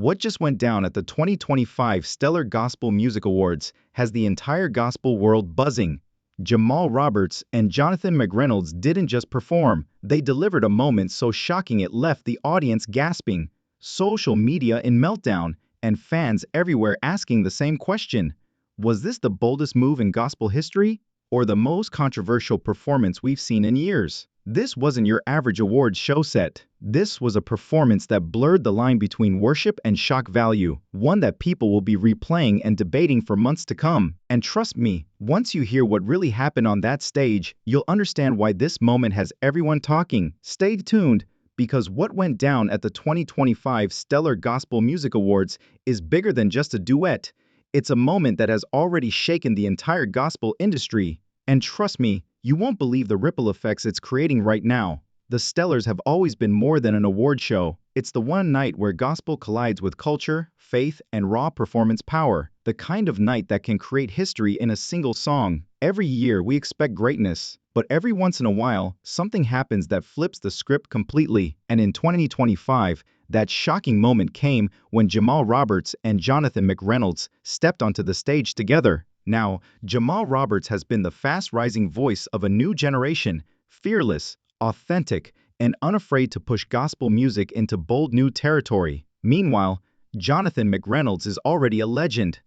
What just went down at the 2025 Stellar Gospel Music Awards has the entire gospel world buzzing. Jamal Roberts and Jonathan McReynolds didn't just perform, they delivered a moment so shocking it left the audience gasping, social media in meltdown, and fans everywhere asking the same question. Was this the boldest move in gospel history, or the most controversial performance we've seen in years? This wasn't your average awards show set. This was a performance that blurred the line between worship and shock value, one that people will be replaying and debating for months to come. And trust me, once you hear what really happened on that stage, you'll understand why this moment has everyone talking. Stay tuned, because what went down at the 2025 Stellar Gospel Music Awards is bigger than just a duet. It's a moment that has already shaken the entire gospel industry. And trust me, you won't believe the ripple effects it's creating right now. The Stellars have always been more than an award show. It's the one night where gospel collides with culture, faith, and raw performance power. The kind of night that can create history in a single song. Every year we expect greatness, but every once in a while, something happens that flips the script completely. And in 2025, that shocking moment came when Jamal Roberts and Jonathan McReynolds stepped onto the stage together. Now, Jamal Roberts has been the fast-rising voice of a new generation, fearless, authentic, and unafraid to push gospel music into bold new territory. Meanwhile, Jonathan McReynolds is already a legend,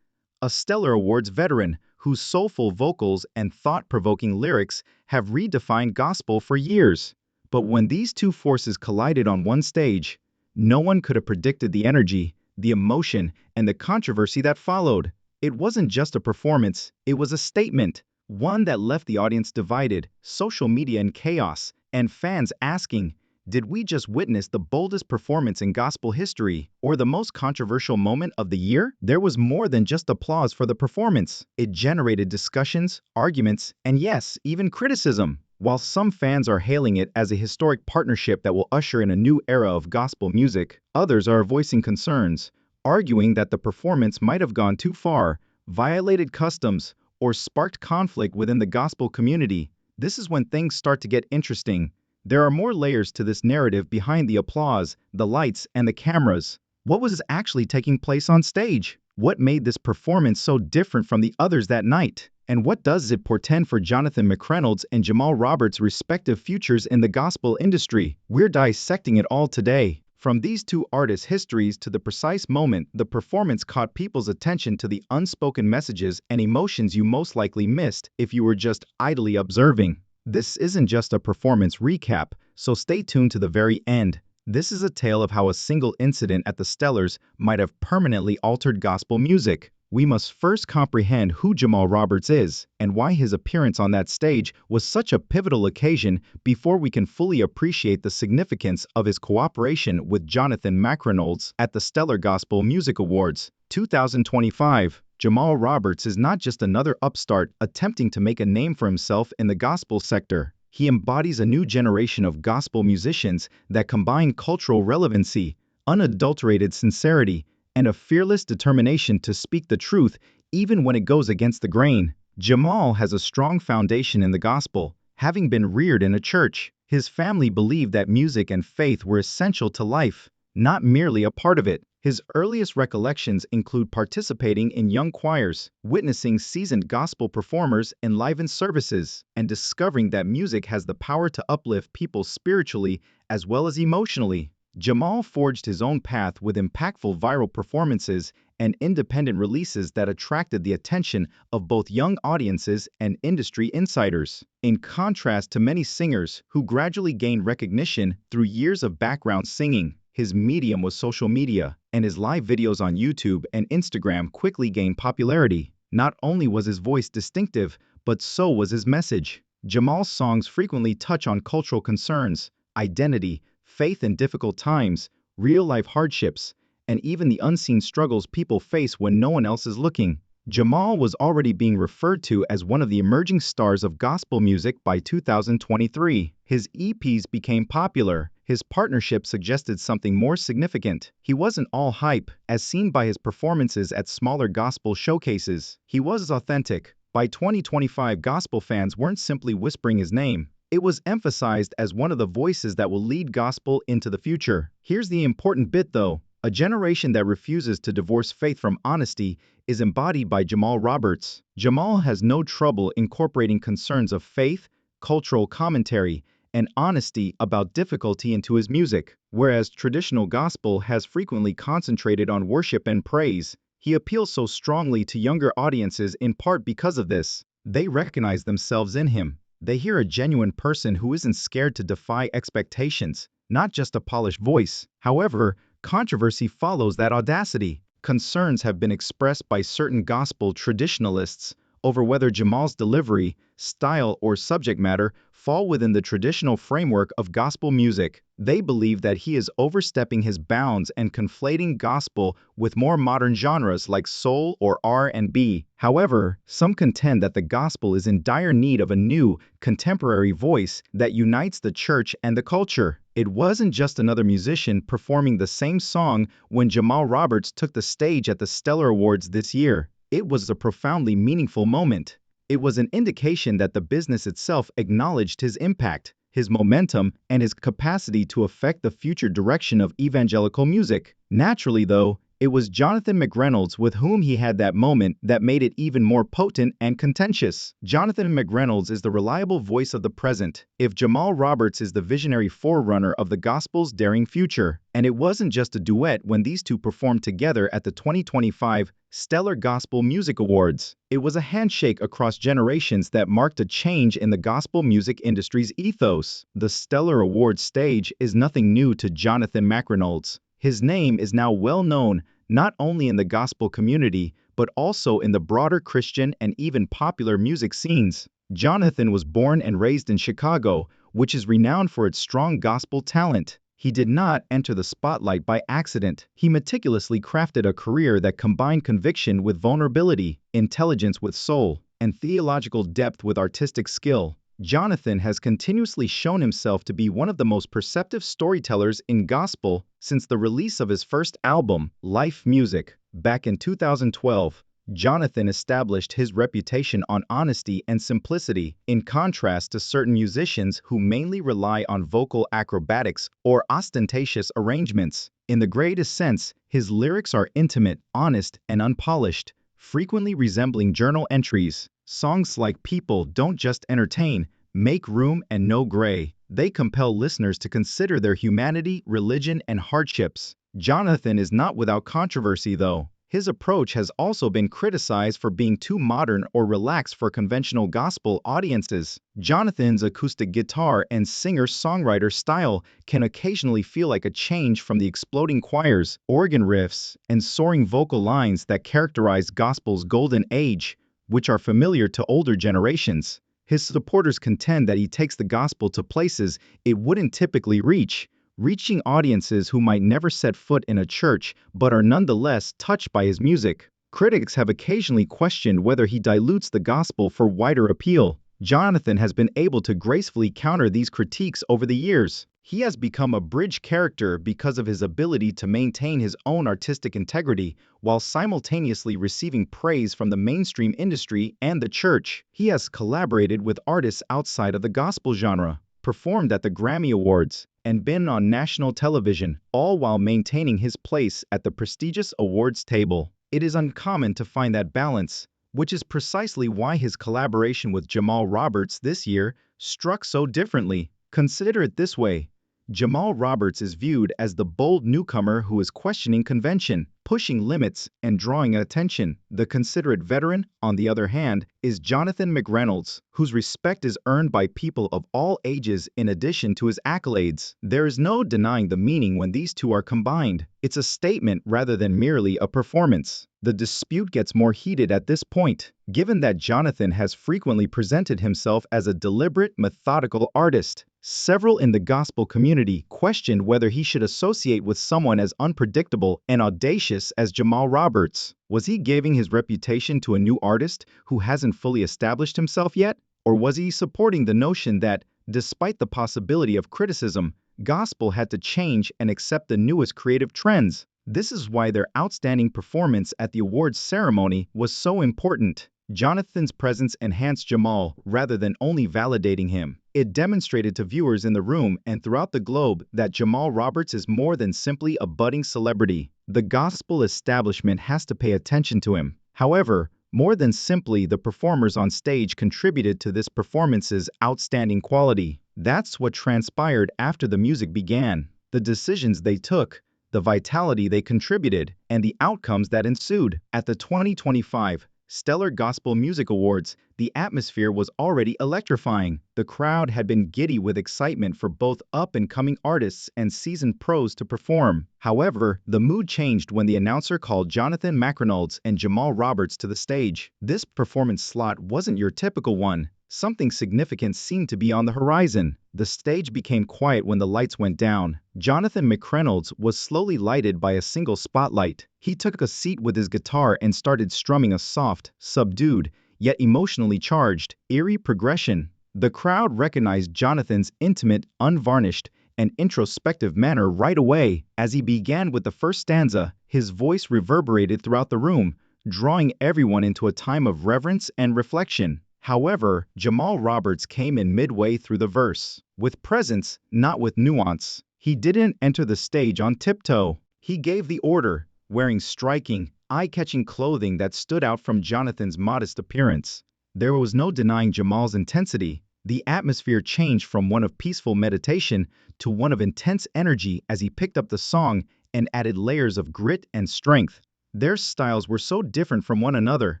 a Stellar Awards veteran whose soulful vocals and thought-provoking lyrics have redefined gospel for years. But when these two forces collided on one stage, no one could have predicted the energy, the emotion, and the controversy that followed. It wasn't just a performance, it was a statement, one that left the audience divided, social media in chaos, and fans asking, did we just witness the boldest performance in gospel history, or the most controversial moment of the year? There was more than just applause for the performance. It generated discussions, arguments, and yes, even criticism. While some fans are hailing it as a historic partnership that will usher in a new era of gospel music, others are voicing concerns, arguing that the performance might have gone too far, violated customs, or sparked conflict within the gospel community. This is when things start to get interesting. There are more layers to this narrative behind the applause, the lights, and the cameras. What was actually taking place on stage? What made this performance so different from the others that night? And what does it portend for Jonathan McReynolds and Jamal Roberts' respective futures in the gospel industry? We're dissecting it all today. From these two artists' histories to the precise moment the performance caught people's attention to the unspoken messages and emotions you most likely missed if you were just idly observing. This isn't just a performance recap, so stay tuned to the very end. This is a tale of how a single incident at the Stellars might have permanently altered gospel music. We must first comprehend who Jamal Roberts is and why his appearance on that stage was such a pivotal occasion before we can fully appreciate the significance of his cooperation with Jonathan McReynolds at the Stellar Gospel Music Awards 2025. Jamal Roberts is not just another upstart attempting to make a name for himself in the gospel sector. He embodies a new generation of gospel musicians that combine cultural relevancy, unadulterated sincerity, and a fearless determination to speak the truth even when it goes against the grain. Jamal has a strong foundation in the gospel, having been reared in a church. His family believed that music and faith were essential to life, not merely a part of it. His earliest recollections include participating in young choirs, witnessing seasoned gospel performers enliven services, and discovering that music has the power to uplift people spiritually as well as emotionally. Jamal forged his own path with impactful viral performances and independent releases that attracted the attention of both young audiences and industry insiders. In contrast to many singers who gradually gained recognition through years of background singing, his medium was social media, and his live videos on YouTube and Instagram quickly gained popularity. Not only was his voice distinctive, but so was his message. Jamal's songs frequently touch on cultural concerns, identity, faith in difficult times, real-life hardships, and even the unseen struggles people face when no one else is looking. Jamal was already being referred to as one of the emerging stars of gospel music by 2023. His EPs became popular. His partnership suggested something more significant. He wasn't all hype, as seen by his performances at smaller gospel showcases. He was authentic. By 2025, gospel fans weren't simply whispering his name. It was emphasized as one of the voices that will lead gospel into the future. Here's the important bit though. A generation that refuses to divorce faith from honesty is embodied by Jamal Roberts. Jamal has no trouble incorporating concerns of faith, cultural commentary, and honesty about difficulty into his music. Whereas traditional gospel has frequently concentrated on worship and praise, he appeals so strongly to younger audiences in part because of this. They recognize themselves in him. They hear a genuine person who isn't scared to defy expectations, not just a polished voice. However, controversy follows that audacity. Concerns have been expressed by certain gospel traditionalists over whether Jamal's delivery, style, or subject matter fall within the traditional framework of gospel music. They believe that he is overstepping his bounds and conflating gospel with more modern genres like soul or R&B. However, some contend that the gospel is in dire need of a new, contemporary voice that unites the church and the culture. It wasn't just another musician performing the same song when Jamal Roberts took the stage at the Stellar Awards this year. It was a profoundly meaningful moment. It was an indication that the business itself acknowledged his impact, his momentum, and his capacity to affect the future direction of evangelical music. Naturally, though, it was Jonathan McReynolds with whom he had that moment that made it even more potent and contentious. Jonathan McReynolds is the reliable voice of the present, if Jamal Roberts is the visionary forerunner of the gospel's daring future. And it wasn't just a duet when these two performed together at the 2025 Stellar Gospel Music Awards. It was a handshake across generations that marked a change in the gospel music industry's ethos. The Stellar Awards stage is nothing new to Jonathan McReynolds. His name is now well known not only in the gospel community, but also in the broader Christian and even popular music scenes. Jonathan was born and raised in Chicago, which is renowned for its strong gospel talent. He did not enter the spotlight by accident. He meticulously crafted a career that combined conviction with vulnerability, intelligence with soul, and theological depth with artistic skill. Jonathan has continuously shown himself to be one of the most perceptive storytellers in gospel since the release of his first album, Life Music, back in 2012. Jonathan established his reputation on honesty and simplicity, in contrast to certain musicians who mainly rely on vocal acrobatics or ostentatious arrangements. In the greatest sense, his lyrics are intimate, honest, and unpolished, frequently resembling journal entries. Songs like People Don't Just Entertain, Make Room, and No Gray. They compel listeners to consider their humanity, religion, and hardships. Jonathan is not without controversy, though. His approach has also been criticized for being too modern or relaxed for conventional gospel audiences. Jonathan's acoustic guitar and singer-songwriter style can occasionally feel like a change from the exploding choirs, organ riffs, and soaring vocal lines that characterize gospel's golden age, which are familiar to older generations. His supporters contend that he takes the gospel to places it wouldn't typically reach, reaching audiences who might never set foot in a church but are nonetheless touched by his music. Critics have occasionally questioned whether he dilutes the gospel for wider appeal. Jonathan has been able to gracefully counter these critiques over the years. He has become a bridge character because of his ability to maintain his own artistic integrity while simultaneously receiving praise from the mainstream industry and the church. He has collaborated with artists outside of the gospel genre, performed at the Grammy Awards, and been on national television, all while maintaining his place at the prestigious awards table. It is uncommon to find that balance, which is precisely why his collaboration with Jamal Roberts this year struck so differently. Consider it this way. Jamal Roberts is viewed as the bold newcomer who is questioning convention, pushing limits, and drawing attention. The considerate veteran, on the other hand, is Jonathan McReynolds, whose respect is earned by people of all ages in addition to his accolades. There is no denying the meaning when these two are combined. It's a statement rather than merely a performance. The dispute gets more heated at this point, given that Jonathan has frequently presented himself as a deliberate, methodical artist. Several in the gospel community questioned whether he should associate with someone as unpredictable and audacious as Jamal Roberts. Was he giving his reputation to a new artist who hasn't fully established himself yet? Or was he supporting the notion that, despite the possibility of criticism, gospel had to change and accept the newest creative trends? This is why their outstanding performance at the awards ceremony was so important. Jonathan's presence enhanced Jamal rather than only validating him. It demonstrated to viewers in the room and throughout the globe that Jamal Roberts is more than simply a budding celebrity. The gospel establishment has to pay attention to him. However, more than simply the performers on stage contributed to this performance's outstanding quality. That's what transpired after the music began. The decisions they took, the vitality they contributed, and the outcomes that ensued. At the 2025 Stellar Gospel Music Awards, the atmosphere was already electrifying. The crowd had been giddy with excitement for both up-and-coming artists and seasoned pros to perform. However, the mood changed when the announcer called Jonathan McReynolds and Jamal Roberts to the stage. This performance slot wasn't your typical one. Something significant seemed to be on the horizon. The stage became quiet when the lights went down. Jonathan McReynolds was slowly lighted by a single spotlight. He took a seat with his guitar and started strumming a soft, subdued, yet emotionally charged, eerie progression. The crowd recognized Jonathan's intimate, unvarnished, and introspective manner right away. As he began with the first stanza, his voice reverberated throughout the room, drawing everyone into a time of reverence and reflection. However, Jamal Roberts came in midway through the verse. With presence, not with nuance. He didn't enter the stage on tiptoe. He gave the order, wearing striking, eye-catching clothing that stood out from Jonathan's modest appearance. There was no denying Jamal's intensity. The atmosphere changed from one of peaceful meditation to one of intense energy as he picked up the song and added layers of grit and strength. Their styles were so different from one another.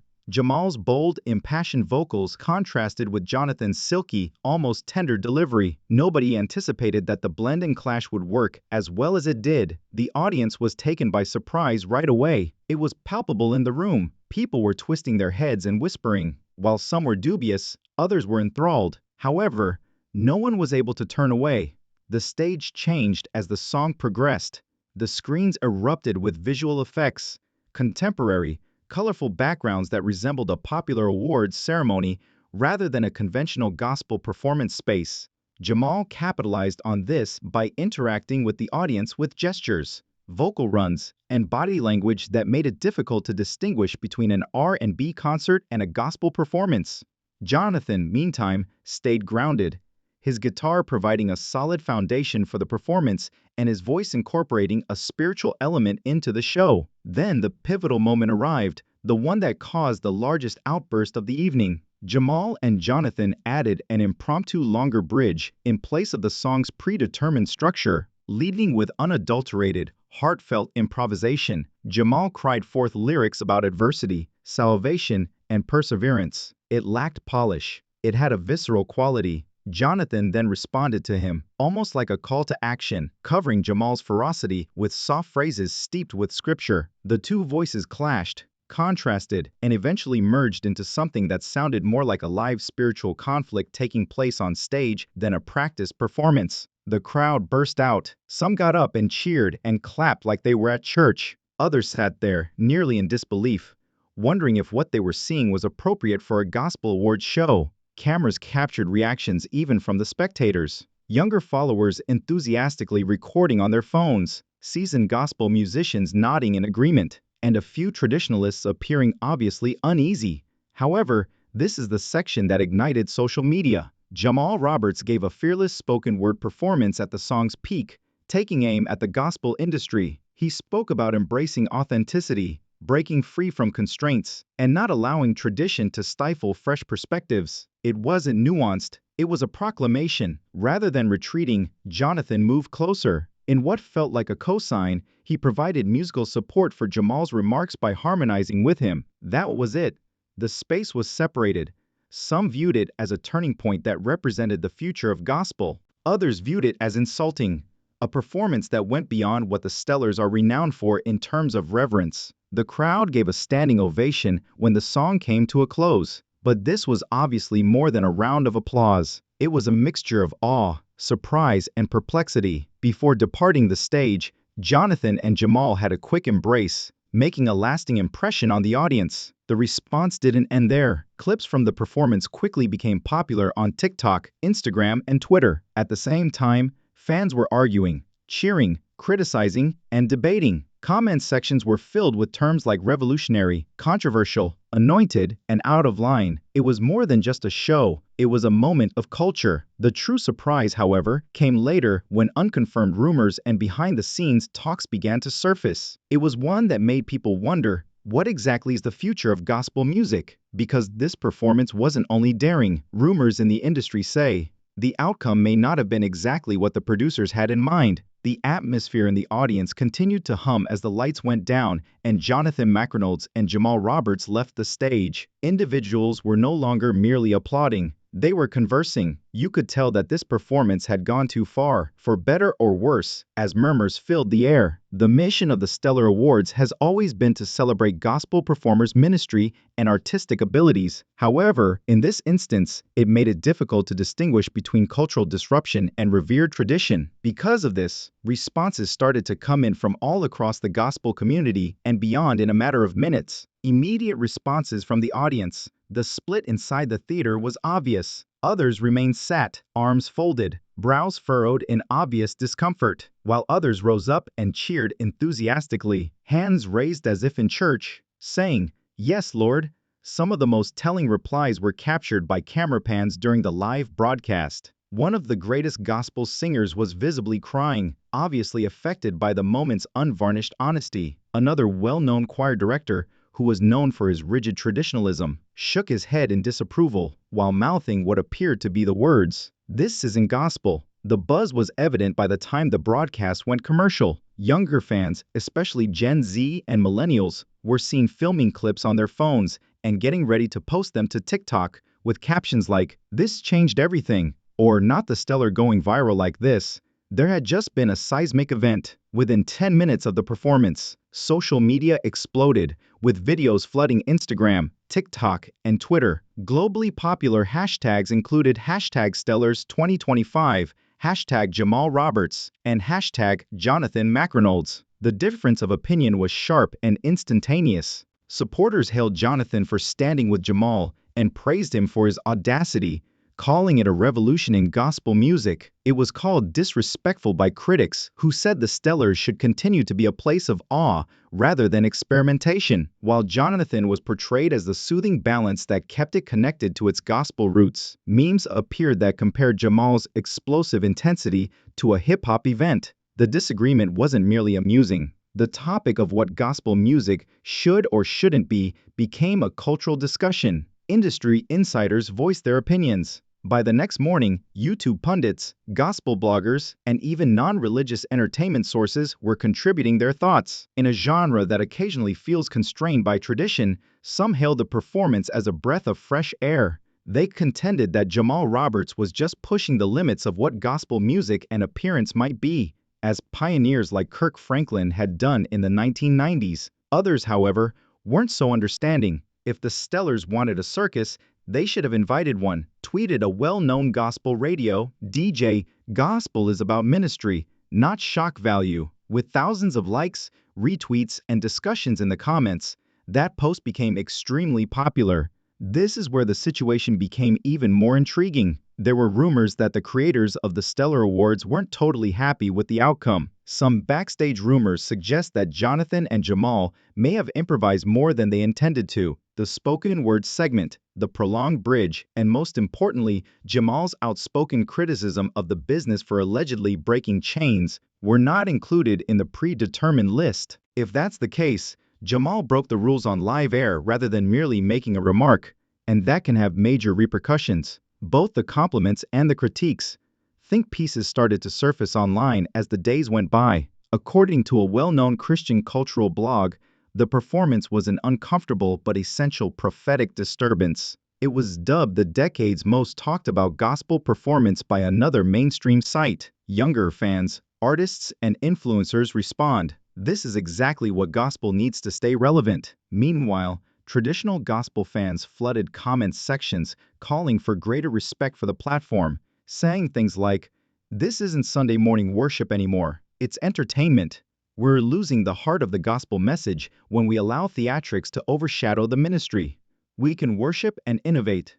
Jamal's bold, impassioned vocals contrasted with Jonathan's silky, almost tender delivery. Nobody anticipated that the blend and clash would work as well as it did. The audience was taken by surprise right away. It was palpable in the room. People were twisting their heads and whispering. While some were dubious, others were enthralled. However, no one was able to turn away. The stage changed as the song progressed. The screens erupted with visual effects, contemporary, colorful backgrounds that resembled a popular awards ceremony rather than a conventional gospel performance space. Jamal capitalized on this by interacting with the audience with gestures, vocal runs, and body language that made it difficult to distinguish between an R&B concert and a gospel performance. Jonathan, meantime, stayed grounded, his guitar providing a solid foundation for the performance and his voice incorporating a spiritual element into the show. Then the pivotal moment arrived, the one that caused the largest outburst of the evening. Jamal and Jonathan added an impromptu longer bridge in place of the song's predetermined structure, leading with unadulterated, heartfelt improvisation. Jamal cried forth lyrics about adversity, salvation, and perseverance. It lacked polish. It had a visceral quality. Jonathan then responded to him, almost like a call to action, covering Jamal's ferocity with soft phrases steeped with scripture. The two voices clashed, contrasted, and eventually merged into something that sounded more like a live spiritual conflict taking place on stage than a practiced performance. The crowd burst out. Some got up and cheered and clapped like they were at church. Others sat there, nearly in disbelief, wondering if what they were seeing was appropriate for a gospel awards show. Cameras captured reactions even from the spectators. Younger followers enthusiastically recording on their phones, seasoned gospel musicians nodding in agreement, and a few traditionalists appearing obviously uneasy. However, this is the section that ignited social media. Jamal Roberts gave a fearless spoken word performance at the song's peak, taking aim at the gospel industry. He spoke about embracing authenticity, breaking free from constraints, and not allowing tradition to stifle fresh perspectives. It wasn't nuanced, it was a proclamation. Rather than retreating, Jonathan moved closer. In what felt like a cosign, he provided musical support for Jamal's remarks by harmonizing with him. That was it. The space was separated. Some viewed it as a turning point that represented the future of gospel. Others viewed it as insulting, a performance that went beyond what the Stellars are renowned for in terms of reverence. The crowd gave a standing ovation when the song came to a close. But this was obviously more than a round of applause. It was a mixture of awe, surprise, and perplexity. Before departing the stage, Jonathan and Jamal had a quick embrace, making a lasting impression on the audience. The response didn't end there. Clips from the performance quickly became popular on TikTok, Instagram, and Twitter. At the same time, fans were arguing, cheering, criticizing, and debating. Comment sections were filled with terms like revolutionary, controversial, anointed, and out of line. It was more than just a show, it was a moment of culture. The true surprise, however, came later when unconfirmed rumors and behind-the-scenes talks began to surface. It was one that made people wonder, what exactly is the future of gospel music? Because this performance wasn't only daring, rumors in the industry say. The outcome may not have been exactly what the producers had in mind. The atmosphere in the audience continued to hum as the lights went down and Jonathan McReynolds and Jamal Roberts left the stage. Individuals were no longer merely applauding. They were conversing. You could tell that this performance had gone too far, for better or worse, as murmurs filled the air. The mission of the Stellar Awards has always been to celebrate gospel performers' ministry and artistic abilities. However, in this instance, it made it difficult to distinguish between cultural disruption and revered tradition. Because of this, responses started to come in from all across the gospel community and beyond in a matter of minutes. Immediate responses from the audience. The split inside the theater was obvious. Others remained sat, arms folded, brows furrowed in obvious discomfort, while others rose up and cheered enthusiastically, hands raised as if in church, saying, "Yes, Lord." Some of the most telling replies were captured by camera pans during the live broadcast. One of the greatest gospel singers was visibly crying, obviously affected by the moment's unvarnished honesty. Another well-known choir director, who was known for his rigid traditionalism, shook his head in disapproval while mouthing what appeared to be the words, "This isn't gospel." The buzz was evident by the time the broadcast went commercial. Younger fans, especially Gen Z and millennials, were seen filming clips on their phones and getting ready to post them to TikTok with captions like, "This changed everything," or "Not the Stellar going viral like this." There had just been a seismic event. Within 10 minutes of the performance, social media exploded, with videos flooding Instagram, TikTok, and Twitter. Globally popular hashtags included hashtag Stellars 2025, hashtag Jamal Roberts, and hashtag Jonathan McReynolds. The difference of opinion was sharp and instantaneous. Supporters hailed Jonathan for standing with Jamal and praised him for his audacity, calling it a revolution in gospel music. It was called disrespectful by critics, who said the Stellars should continue to be a place of awe rather than experimentation, while Jonathan was portrayed as the soothing balance that kept it connected to its gospel roots. Memes appeared that compared Jamal's explosive intensity to a hip-hop event. The disagreement wasn't merely amusing. The topic of what gospel music should or shouldn't be became a cultural discussion. Industry insiders voiced their opinions. By the next morning, YouTube pundits, gospel bloggers, and even non-religious entertainment sources were contributing their thoughts. In a genre that occasionally feels constrained by tradition, some hailed the performance as a breath of fresh air. They contended that Jamal Roberts was just pushing the limits of what gospel music and appearance might be, as pioneers like Kirk Franklin had done in the 1990s. Others, however, weren't so understanding. If the Stellars wanted a circus, they should have invited one, tweeted a well-known gospel radio DJ. "Gospel is about ministry, not shock value." With thousands of likes, retweets, and discussions in the comments, that post became extremely popular. This is where the situation became even more intriguing. There were rumors that the creators of the Stellar Awards weren't totally happy with the outcome. Some backstage rumors suggest that Jonathan and Jamal may have improvised more than they intended to. The spoken word segment, the prolonged bridge, and most importantly, Jamal's outspoken criticism of the business for allegedly breaking chains, were not included in the predetermined list. If that's the case, Jamal broke the rules on live air rather than merely making a remark, and that can have major repercussions. Both the compliments and the critiques. Think pieces started to surface online as the days went by. According to a well-known Christian cultural blog, the performance was an uncomfortable but essential prophetic disturbance. It was dubbed the decade's most talked about gospel performance by another mainstream site. Younger fans, artists, and influencers respond, "This is exactly what gospel needs to stay relevant." Meanwhile, traditional gospel fans flooded comment sections calling for greater respect for the platform, saying things like, "This isn't Sunday morning worship anymore, it's entertainment. We're losing the heart of the gospel message when we allow theatrics to overshadow the ministry. We can worship and innovate."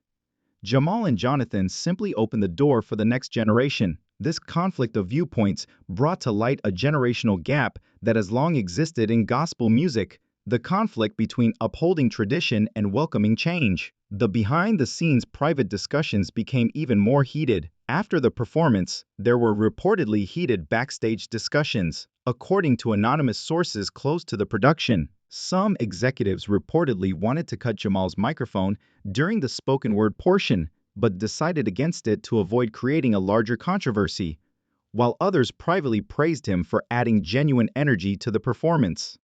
Jamal and Jonathan simply opened the door for the next generation. This conflict of viewpoints brought to light a generational gap that has long existed in gospel music, the conflict between upholding tradition and welcoming change. The behind-the-scenes private discussions became even more heated. After the performance, there were reportedly heated backstage discussions. According to anonymous sources close to the production, some executives reportedly wanted to cut Jamal's microphone during the spoken word portion, but decided against it to avoid creating a larger controversy, while others privately praised him for adding genuine energy to the performance.